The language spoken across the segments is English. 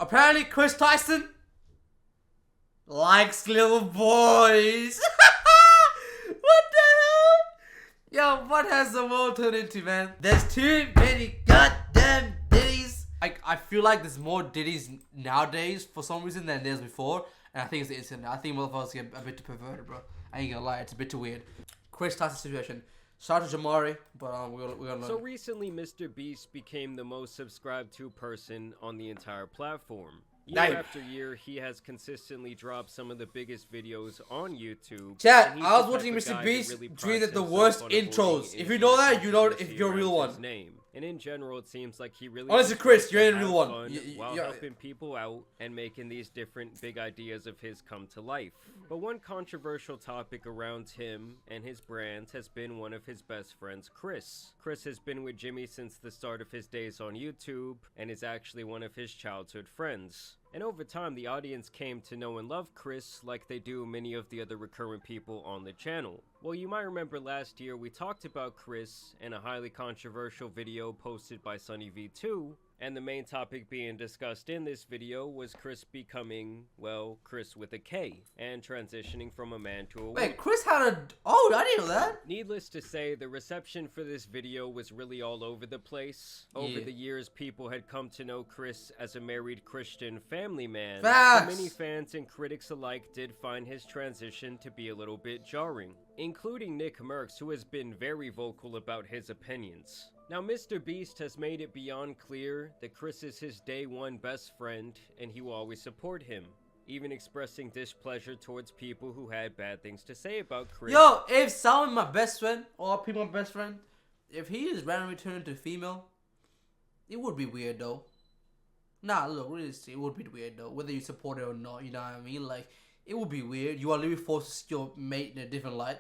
Apparently, Kris Tyson likes little boys. What the hell? Yo, what has the world turned into, man? There's too many goddamn ditties. I feel like there's more ditties nowadays for some reason than there's before. And I think it's the internet. I think motherfuckers get a bit too perverted, bro. I ain't gonna lie, it's a bit too weird. Kris Tyson situation. Shout out to Jamari, but we're gonna So recently, Mr. Beast became the most subscribed to person on the entire platform. Year after year, he has consistently dropped some of the biggest videos on YouTube. Chat, I was watching Mr. Beast doing the worst intros. If you know that, you know if you're a real one. Name. And in general, it seems like he really honestly, Kris, you're in a real one. While helping people out and making these different big ideas of his come to life. But one controversial topic around him and his brand has been one of his best friends, Kris. Kris has been with Jimmy since the start of his days on YouTube and is actually one of his childhood friends. And over time, the audience came to know and love Kris like they do many of the other recurrent people on the channel. Well, you might remember last year we talked about Kris in a highly controversial video posted by SunnyV2, and the main topic being discussed in this video was Kris becoming, well, Kris with a K, and transitioning from a man to a woman. Wait, Kris had a... Oh, I didn't know that. Needless to say, the reception for this video was really all over the place. Over the years, people had come to know Kris as a married Christian family man. Facts. Many fans and critics alike did find his transition to be a little bit jarring, including Nick Merckx, who has been very vocal about his opinions. Now, Mr. Beast has made it beyond clear that Kris is his day one best friend and he will always support him, even expressing displeasure towards people who had bad things to say about Kris. Yo, if someone my best friend, or people my best friend, if he is randomly turned into female, it would be weird though. Nah, look, really, it would be weird though, whether you support it or not, you know what I mean? Like, it would be weird. You are literally forced to see your mate in a different light.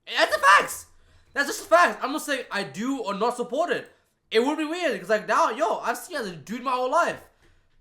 That's the facts! That's just a fact. I'm not saying I do or not support it. It would be weird because like now, yo, I've seen as a dude my whole life,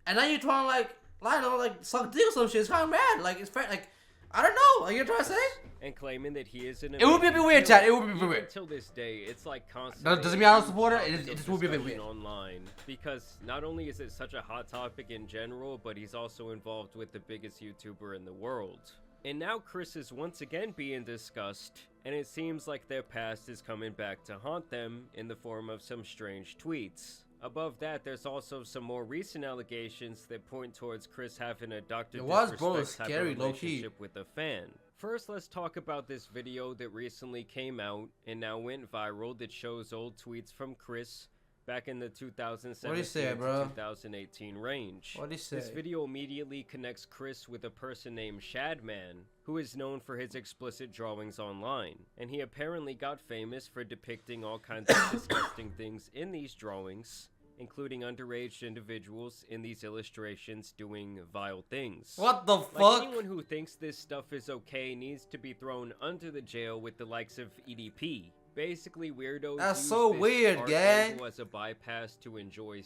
and now you're trying to like suck dick or some shit. It's kind of mad. Like it's fair. Like I don't know. Like you're trying to say. And claiming that he is an. It would be a bit weird, Chad. It would be a bit weird. Until this day, it's like constantly. Doesn't mean I don't support it. It just would be a bit weird. Online, because not only is it such a hot topic in general, but he's also involved with the biggest YouTuber in the world. And now Kris is once again being discussed, and it seems like their past is coming back to haunt them in the form of some strange tweets. Above that, there's also some more recent allegations that point towards Kris having a Dr. Disrespect type of relationship with a fan. First, let's talk about this video that recently came out and now went viral that shows old tweets from Kris back in the 2017 to 2018 range. What do you say? This video immediately connects Kris with a person named Shadman, who is known for his explicit drawings online. And he apparently got famous for depicting all kinds of disgusting things in these drawings, including underage individuals in these illustrations doing vile things. What the fuck? Like anyone who thinks this stuff is okay needs to be thrown under the jail with the likes of EDP. Basically, weirdos That's use so this weird, art gang. angle as a bypass to enjoy,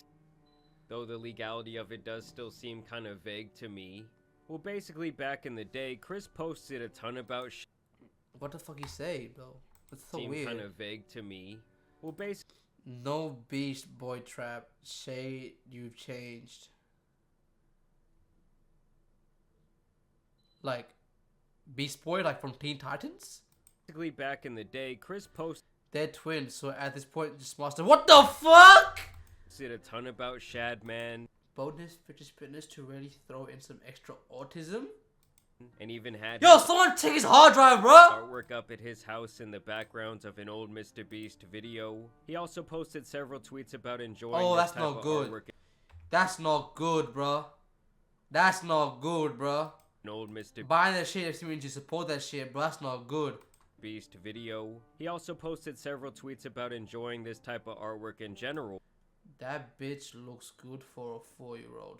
though the legality of it does still seem kind of vague to me. Well, basically, back in the day, Kris posted a ton about What the fuck you say, bro? That's so seemed weird. kind of vague to me. Well, basically, no beast boy trap. Shade, you've changed. Like, Beast Boy, like from Teen Titans? back in the day, Kris posted They're twins, so at this point, just master. What the fuck? a ton about Shadman. Bonus fitness to really throw in some extra autism. And even had someone take his hard drive, bro. Artwork up at his house in the background of an old Mr. Beast video. He also posted several tweets about enjoying that's not good. That's not good, bro. That's not good, bro. An old Mr. Buying that shit means you support that shit, bro. That's not good. Beast video. He also posted several tweets about enjoying this type of artwork in general. That bitch looks good for a 4-year-old.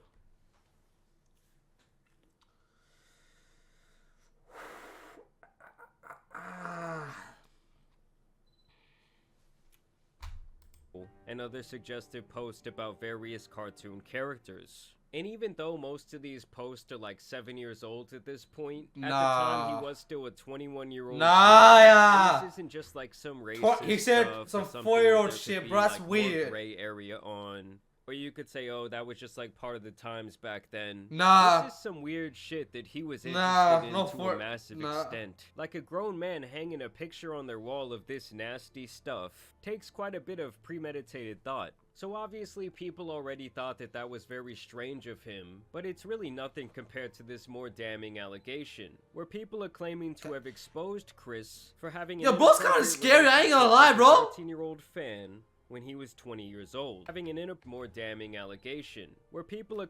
And other suggestive posts about various cartoon characters. And even though most of these posts are like 7 years old at this point, at the time he was still a 21-year-old. Yeah. This isn't just like some racist He said stuff some or 4-year-old that shit, could bro. be, That's like, weird. More gray area on. Or you could say, oh, that was just like part of the times back then. Nah. This is some weird shit that he was interested in to a massive Nah. extent. Like a grown man hanging a picture on their wall of this nasty stuff takes quite a bit of premeditated thought. So obviously people already thought that that was very strange of him, but it's really nothing compared to this more damning allegation, where people are claiming to have exposed Kris for having Yo, bro's kinda scary, I ain't gonna lie, bro. 13-year-old fan when he was 20 years old. Having an more damning allegation, where people are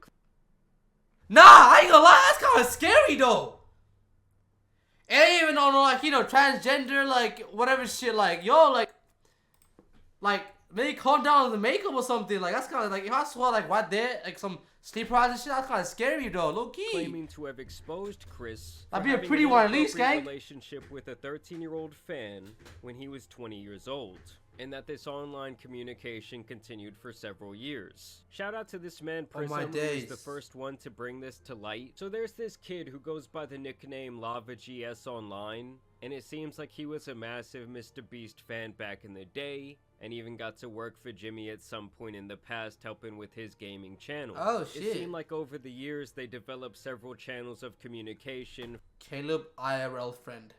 Nah, I ain't gonna lie, that's kinda scary though. It ain't even on like, you know, transgender, like, whatever shit, like, yo, like, maybe calm down with the makeup or something. Like, that's kind of like, if I saw like right there, like some sleep paralysis shit, that's kind of scary though, low key. Claiming to have exposed Kris. That'd be a pretty one at least, gang. Relationship with a 13-year-old fan when he was 20 years old, and that this online communication continued for several years. Shout out to this man Prism, who was the first one to bring this to light. So there's this kid who goes by the nickname LavaGS Online, and it seems like he was a massive Mr. Beast fan back in the day, and even got to work for Jimmy at some point in the past, helping with his gaming channel. Oh, shit. It seemed like over the years, they developed several channels of communication. Caleb IRL friend.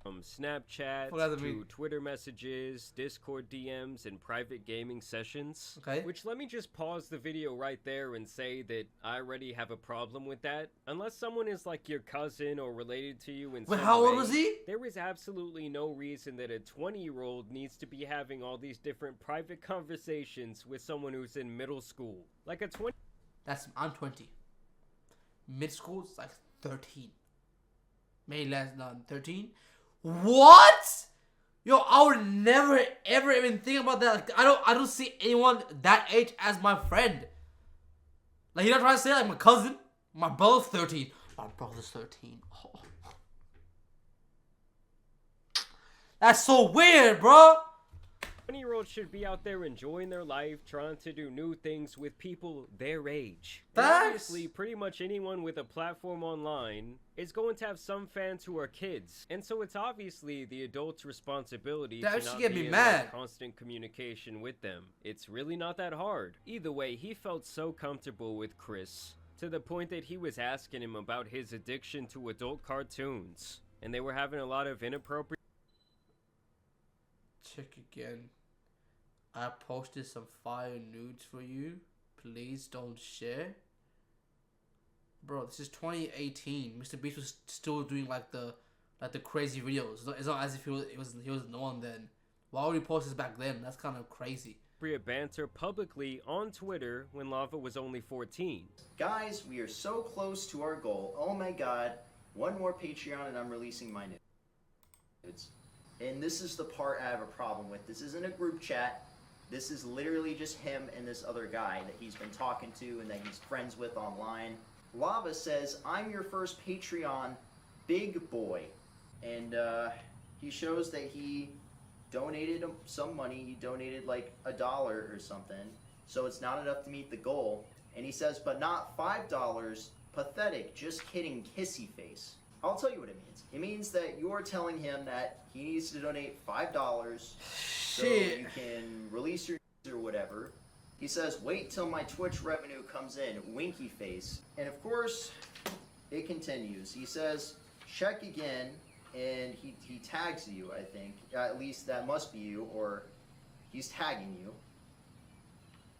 From Snapchat to Twitter messages, Discord DMs, and private gaming sessions. Okay. Which, let me just pause the video right there and say that I already have a problem with that. Unless someone is like your cousin or related to you in some way. Wait, how old was he? There is absolutely no reason that a 20-year-old needs to be having all these different private conversations with someone who's in middle school. Like a 20... I'm 20. Mid school is like 13. Maybe less than 13. What? Yo, I would never ever even think about that. Like, I don't see anyone that age as my friend. Like, you're not trying to say like my cousin? My brother's 13. My brother's 13. Oh. That's so weird, bro. 20-year-olds should be out there enjoying their life, trying to do new things with people their age. Obviously, pretty much anyone with a platform online is going to have some fans who are kids. And so it's obviously the adult's responsibility to not be in constant communication with them. It's really not that hard. Either way, he felt so comfortable with Kris, to the point that he was asking him about his addiction to adult cartoons. And they were having a lot of inappropriate... Check again. I posted some fire nudes for you. Please don't share. Bro, this is 2018. Mr. Beast was still doing like the crazy videos. It's not as if he was known then. Why would he post this back then? That's kind of crazy. Banter publicly on Twitter when Lava was only 14. Guys, we are so close to our goal. Oh my god. One more Patreon and I'm releasing my nudes. And this is the part I have a problem with. This isn't a group chat. This is literally just him and this other guy that he's been talking to and that he's friends with online. Lava says, I'm your first Patreon big boy. And he shows that he donated some money. He donated like $1 or something. So it's not enough to meet the goal. And he says, but not $5. Pathetic. Just kidding. Kissy face. I'll tell you what it means. It means that you're telling him that he needs to donate $5 so you can release your or whatever. He says, wait till my Twitch revenue comes in. Winky face. And of course, it continues. He says, check again, and he tags you, I think. At least that must be you, or he's tagging you.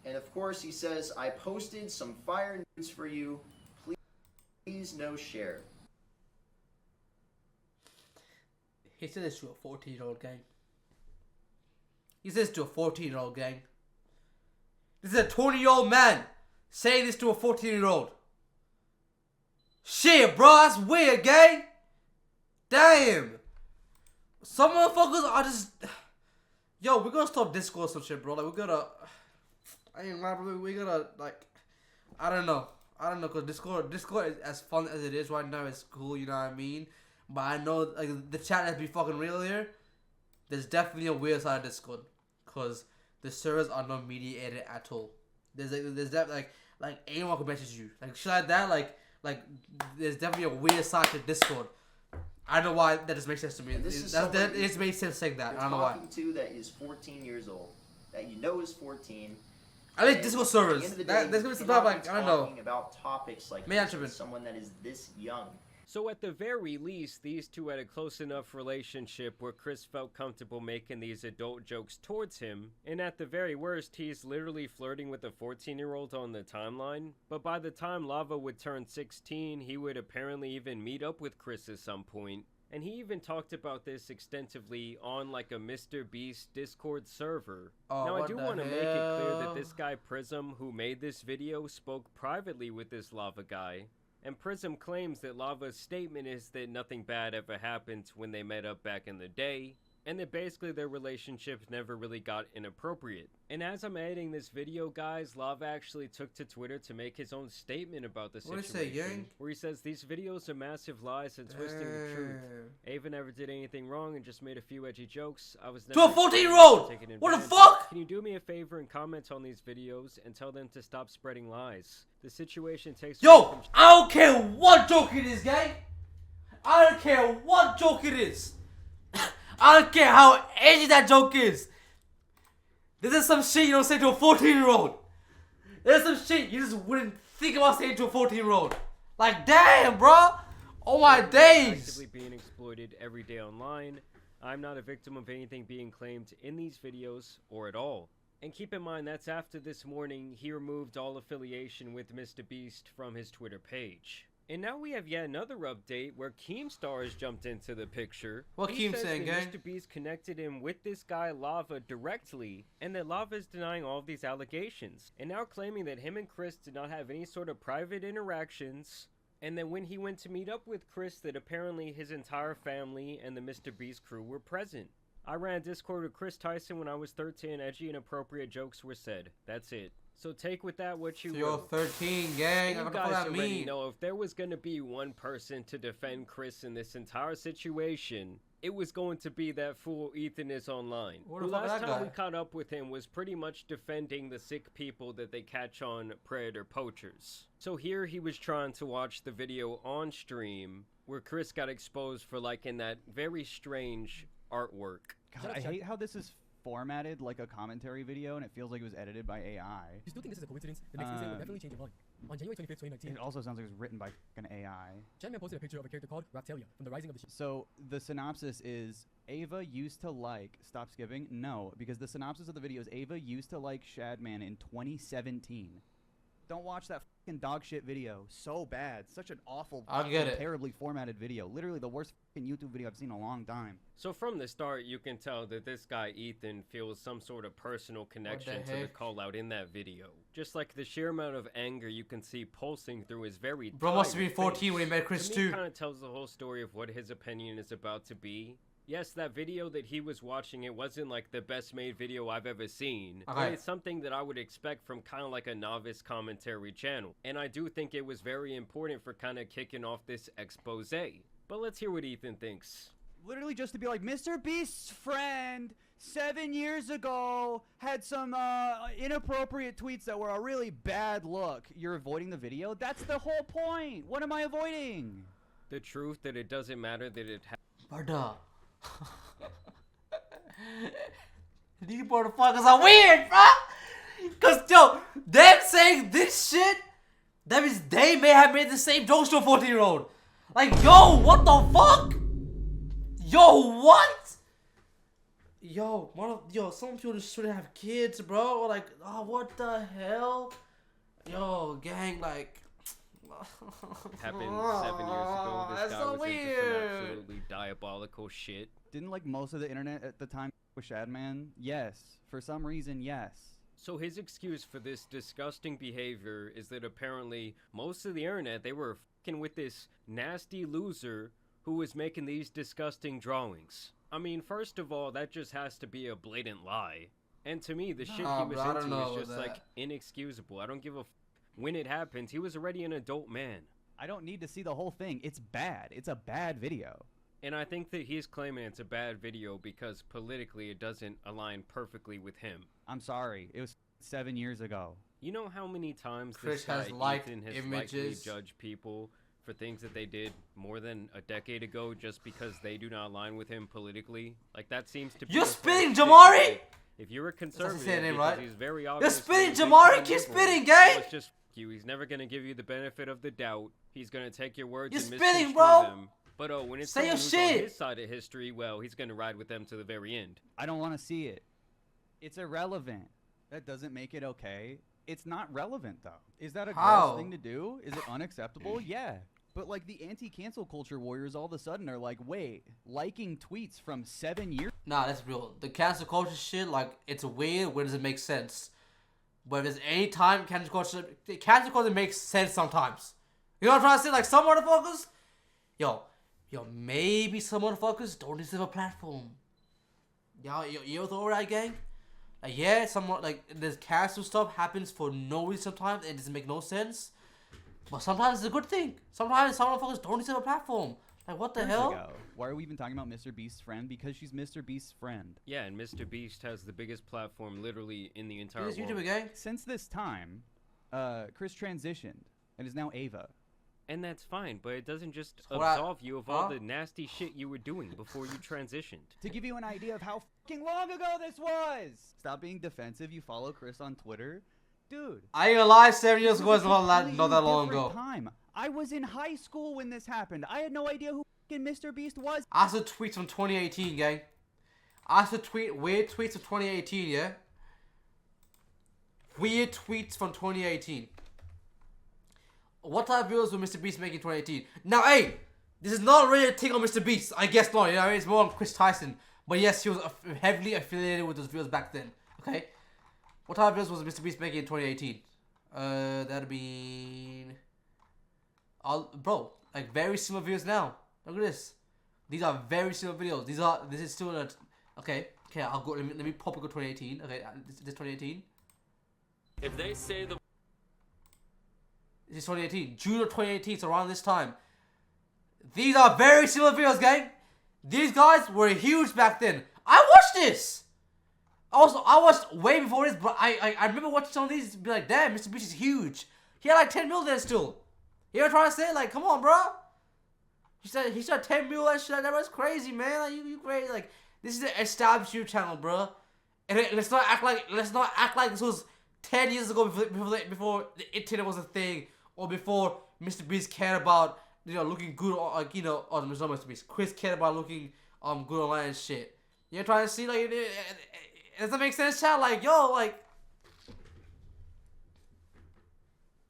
And of course, he says, I posted some fire news for you. Please no share. He said this to a 14-year-old gang. He says to a 14-year-old gang. This is a 20-year-old man saying this to a 14-year-old. Shit, bro, that's weird, gang. Damn. Some motherfuckers are just... Yo, we're gonna stop Discord or some shit, bro. Like, we gotta... I ain't lying, bro. We gotta, like... I don't know, because Discord is as fun as it is right now. It's cool, you know what I mean? But I know, like, the chat has been fucking real here. There's definitely a weird side of Discord, because the servers are not mediated at all. There's that like anyone can message you, like shit like that. Like there's definitely a weird side to Discord. I don't know why that just makes sense to me. It just makes sense saying that. I don't know why. Talking to that is 14 years old. that you know is 14. I think And Discord at the servers. end of the There's day, gonna be you some cannot stuff like, be I don't know. talking about topics like May this attribute. with someone that is this young. So at the very least, these two had a close enough relationship where Kris felt comfortable making these adult jokes towards him, and at the very worst, he's literally flirting with a 14-year-old on the timeline. But by the time Lava would turn 16, he would apparently even meet up with Kris at some point. And he even talked about this extensively on like a Mr. Beast Discord server. Oh, Now I what do the want to make it clear that hell? this guy Prism, who made this video, spoke privately with this Lava guy. And Prism claims that Lava's statement is that nothing bad ever happened when they met up back in the day, and that basically their relationship never really got inappropriate. And as I'm editing this video, guys, Lava actually took to Twitter to make his own statement about the What'd situation, he say, gang? where he says these videos are massive lies and twisting the truth. Ava never did anything wrong and just made a few edgy jokes. I was never To a 14-year-old! taken What the advantage of. fuck? Can you do me a favor and comment on these videos and tell them to stop spreading lies? The situation takes away Yo, from I don't care what joke it is, gang. I don't care what joke it is. I don't care how edgy that joke is. This is some shit you don't say to a 14-year-old. There's some shit you just wouldn't think about saying to a 14-year-old. Like, damn, bro. Oh my days. actively being exploited every day online. I'm not a victim of anything being claimed in these videos or at all. And keep in mind that's after this morning he removed all affiliation with Mr. Beast from his Twitter page. And now we have yet another update where Keemstar has jumped into the picture. What He Keem says saying, that gang? Mr. Beast connected him with this guy Lava directly, and that Lava is denying all of these allegations, and now claiming that him and Kris did not have any sort of private interactions, and that when he went to meet up with Kris that apparently his entire family and the Mr. Beast crew were present. I ran Discord with Kris Tyson when I was 13, edgy and inappropriate jokes were said. That's it. So take with that what you You're will. 13, gang. You What the guys fuck that already mean? know if there was going to be one person to defend Kris in this entire situation, it was going to be that fool Ethan is online. What Who the fuck is last that time guy? we caught up with him was pretty much defending the sick people that they catch on predator poachers. So here he was trying to watch the video on stream where Kris got exposed for liking that very strange artwork. God, I hate how this is formatted like a commentary video and it feels like it was edited by AI. You still think this is a coincidence? The next incident will definitely change your mind. On January 25th, 2019, It also sounds like it was written by an AI. Chanman posted a picture of a character called Raptalia from the Rising of the So the synopsis is Ava used to like stop skipping. No, because the synopsis of the video is Ava used to like Shadman in 2017. Don't watch that fucking dog shit video. So bad. Such an awful, I get it. terribly formatted video. Literally the worst fucking YouTube video I've seen in a long time. So from the start, you can tell that this guy Ethan feels some sort of personal connection to the heck? call out in that video. Just like the sheer amount of anger you can see pulsing through his very Bro must have been tired 14 when he face. met Kris To me, too. kind of tells the whole story of what his opinion is about to be. Yes, that video that he was watching, it wasn't like the best made video I've ever seen. But Okay. it's something that I would expect from kind of like a novice commentary channel. And I do think it was very important for kind of kicking off this expose. But let's hear what Ethan thinks. Literally just to be like, Mr. Beast's friend 7 years ago had some inappropriate tweets that were a really bad look. You're avoiding the video? That's the whole point. What am I avoiding? The truth that it doesn't matter that it Brother. These motherfuckers are weird, bro. Cause yo, them saying this shit, that means they may have made the same jokes to a 14-year-old. Like, yo, what the fuck? Yo, what? Yo, some people just shouldn't have kids, bro. Or like, oh, what the hell? Yo, gang, like. happened 7 years ago. This That's guy so was into some weird. absolutely diabolical shit. Didn't like most of the internet at the time with Shadman? Yes. For some reason, yes. So his excuse for this disgusting behavior is that apparently most of the internet, they were fucking with this nasty loser who was making these disgusting drawings. I mean, first of all, that just has to be a blatant lie. And to me, the shit Nah, he was bro, I don't into know is just about like that. inexcusable. I don't give a when it happened, he was already an adult man. I don't need to see the whole thing. It's bad. It's a bad video. And I think that he's claiming it's a bad video because politically it doesn't align perfectly with him. I'm sorry. It was 7 years ago. You know how many times Kris this guy has liked Ethan has images. likely judged people for things that they did more than a decade ago just because they do not align with him politically? Like that seems to be You're his whole spitting, shtick, Jamari? like, If you're a That's conservative, his name, because right? he's very You're obvious. spitting, Jamari. Keep spitting, gang. It's just you. He's never gonna give you the benefit of the doubt. He's gonna take your words You're and spitting, misconstrue bro. them. But when it's Say someone your who's shit. on his side of history, well, he's gonna ride with them to the very end. I don't want to see it. It's irrelevant. That doesn't make it okay. It's not relevant, though. Is that a How? gross thing to do? Is it unacceptable? Yeah. But, like, the anti-cancel culture warriors all of a sudden are like, wait, liking tweets from 7 years? Nah, that's real. The cancel culture shit, like, it's weird. Where does it make sense? But if there's any time cancel culture makes sense sometimes. You know what I'm trying to say? Like, some motherfuckers, yo, maybe some motherfuckers don't deserve a platform. You ever thought of that, gang? Like, yeah, somewhat, like, this cancel stuff happens for no reason sometimes, and it doesn't make no sense. But sometimes it's a good thing. Sometimes some motherfuckers don't deserve a platform. Like, what the Years hell? ago. Why are we even talking about Mr. Beast's friend? Because she's Mr. Beast's friend. Yeah, and Mr. Beast has the biggest platform literally in the entire This world. YouTuber, gang. Since this time, Kris transitioned and is now Ava. And that's fine, but it doesn't just So what- absolve you of all huh? the nasty shit you were doing before you transitioned. To give you an idea of how fucking long ago this was! Stop being defensive. You follow Kris on Twitter. Dude. I ain't gonna lie, 7 years ago this is was a not that completely long different ago. Time. I was in high school when this happened. I had no idea who fucking Mr. Beast was. I saw tweets from 2018, gang. I saw weird tweets of 2018, yeah? Weird tweets from 2018. What type of videos was Mr. Beast making in 2018? Now, hey, this is not really a thing on Mr. Beast. I guess not, you know, it's more on Kris Tyson. But yes, he was heavily affiliated with those videos back then, okay? What type of videos was Mr. Beast making in 2018? That'd be... Bro, like very similar videos now. Look at this. These are very similar videos. This is still a... Okay, I'll go, let me pop and go 2018. Okay, this 2018. If they say the This is 2018. June of 2018, so around this time. These are very similar videos, gang. These guys were huge back then. I watched this. I watched way before this, but I remember watching some of these and be like, damn, Mr. Beast is huge. He had like 10 mil there still. You know what I'm trying to say? Like, come on, bro. He said 10 mil, that shit. That was crazy, man. Like, you crazy. Like, this is an established YouTube channel, bro. And let's not act like this was 10 years ago before the internet was a thing, or before Mr. Beast cared about, you know, looking good, or like, you know, or not Mr. Beast. Kris cared about looking good online and shit. You know, trying to see, like, does that make sense, chat? Like, yo, like,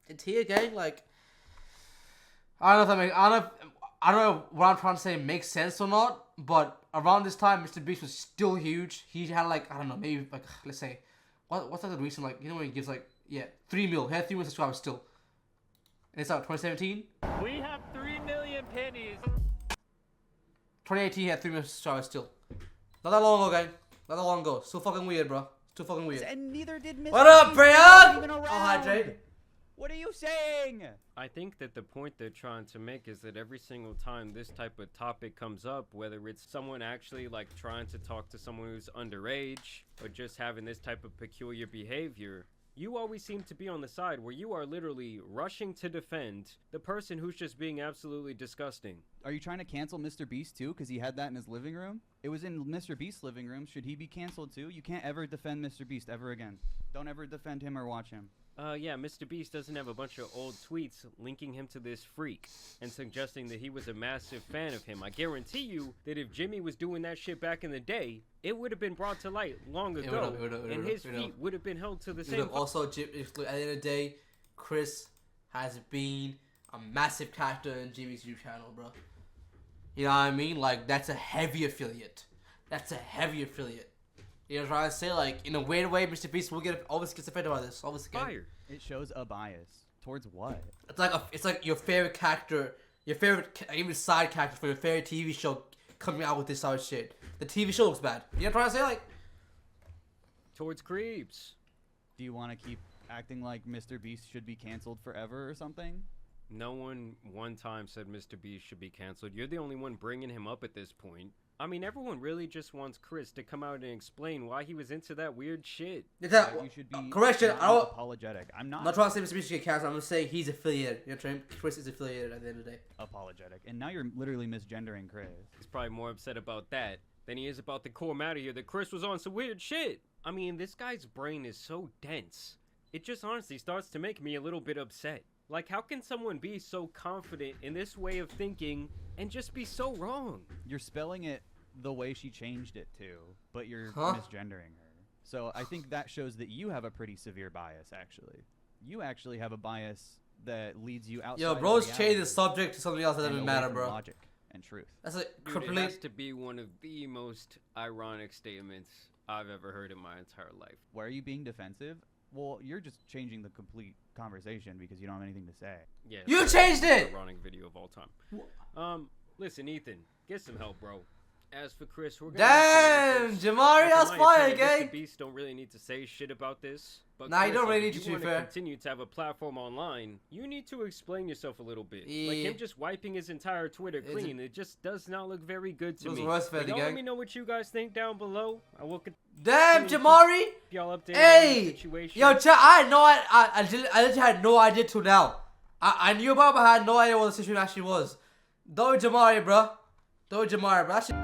it's here, gang. Like, I don't know I don't know what I'm trying to say makes sense or not, but around this time, Mr. Beast was still huge. He had like, I don't know, maybe like, let's say, what's like the recent, like, you know when he gives like, yeah, 3 mil, he had 3 million subscribers still. And it's out 2017. we have 3 million pennies. 2018, he had 3 million subscribers still. Not that long ago, gang. Not that long ago. Still fucking weird, bro. Still fucking weird. And neither did Mr. What up, Beast. Brian? He wasn't even Oh, around. hi, Jade. What are you saying? I think that the point they're trying to make is that every single time this type of topic comes up, whether it's someone actually like trying to talk to someone who's underage or just having this type of peculiar behavior, you always seem to be on the side where you are literally rushing to defend the person who's just being absolutely disgusting. Are you trying to cancel Mr. Beast too? Because he had that in his living room? It was in Mr. Beast's living room. Should he be canceled too? You can't ever defend Mr. Beast ever again. Don't ever defend him or watch him. Yeah, Mr. Beast doesn't have a bunch of old tweets linking him to this freak and suggesting that he was a massive fan of him. I guarantee you that if Jimmy was doing that shit back in the day, it would have been brought to light long ago, and his feet would have been held to the same. Also, at the end of the day, Kris has been a massive character in Jimmy's YouTube channel, bro. You know what I mean? Like, that's a heavy affiliate. You know what I'm trying to say? Like, in a weird way, Mr. Beast will always gets offended by this. Always again. Fire. It shows a bias. Towards what? It's like your favorite character, even side character for your favorite TV show coming out with this sort of shit. The TV show looks bad. You know what I'm trying to say? Like, Towards creeps. Do you want to keep acting like Mr. Beast should be canceled forever or something? No one time said Mr. Beast should be canceled. You're the only one bringing him up at this point. I mean, everyone really just wants Kris to come out and explain why he was into that weird shit. it's that, You should be correction. not I don't. apologetic. I'm I'm not not trying to say Mr. Beast should get canceled. I'm gonna say he's affiliated. You know what I'm saying? Kris is affiliated at the end of the day. apologetic. And now you're literally misgendering Kris. He's probably more upset about that than he is about the core matter here that Kris was on some weird shit. I mean, this guy's brain is so dense. It just honestly starts to make me a little bit upset. Like, how can someone be so confident in this way of thinking and just be so wrong? You're spelling it the way she changed it to, but you're misgendering her. So I think that shows that you have a pretty severe bias, actually. You actually have a bias that leads you outside. Yo, of bro's reality changed the subject to something else that and doesn't away matter, from bro. Logic and truth. That's a Dude, it complete. has to be one of the most ironic statements I've ever heard in my entire life. Why are you being defensive? Well, you're just changing the complete conversation because you don't have anything to say. Yeah, You it's changed the most it! ironic video of all time. Listen, Ethan, get some help, bro. As for Kris, we're gonna Damn, Jamari, that's fire, The gang. Beast don't really need to say shit about this. But Nah, you Kris, don't really like, need if to, you to be wanna fair. continue to have a platform online, you need to explain yourself a little bit. Like Yeah. him just wiping his entire Twitter It's clean, it just does not look very good to It was me. worse for But the y'all let gang. me know what you guys think down below. I will Damn, keep Jamari. y'all updated on the Hey, situation. yo, chat. I had no, I literally had no idea till now. I knew about, it, but I had no idea what the situation actually was. Don't Jamari, bro. Don't Jamari, bro. That shit